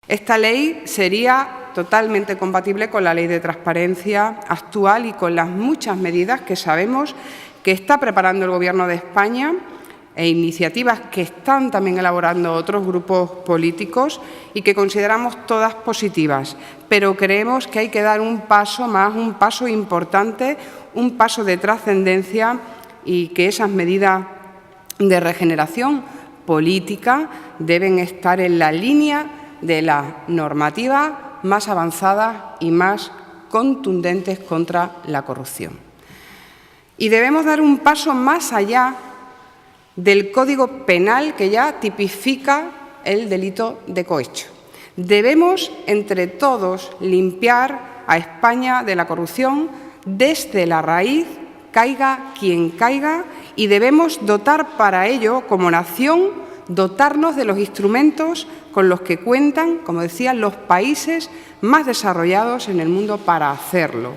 Esta ley sería totalmente compatible con la Ley de Transparencia actual y con las muchas medidas que sabemos que está preparando el Gobierno de España e iniciativas que están también elaborando otros grupos políticos y que consideramos todas positivas, pero creemos que hay que dar un paso más, un paso importante, un paso de trascendencia y que esas medidas de regeneración política deben estar en la línea de las normativas más avanzadas y más contundentes contra la corrupción. Y debemos dar un paso más allá del Código Penal que ya tipifica el delito de cohecho. Debemos, entre todos, limpiar a España de la corrupción desde la raíz, caiga quien caiga, y debemos dotar para ello, como nación, dotarnos de los instrumentos con los que cuentan, como decía, los países más desarrollados en el mundo para hacerlo.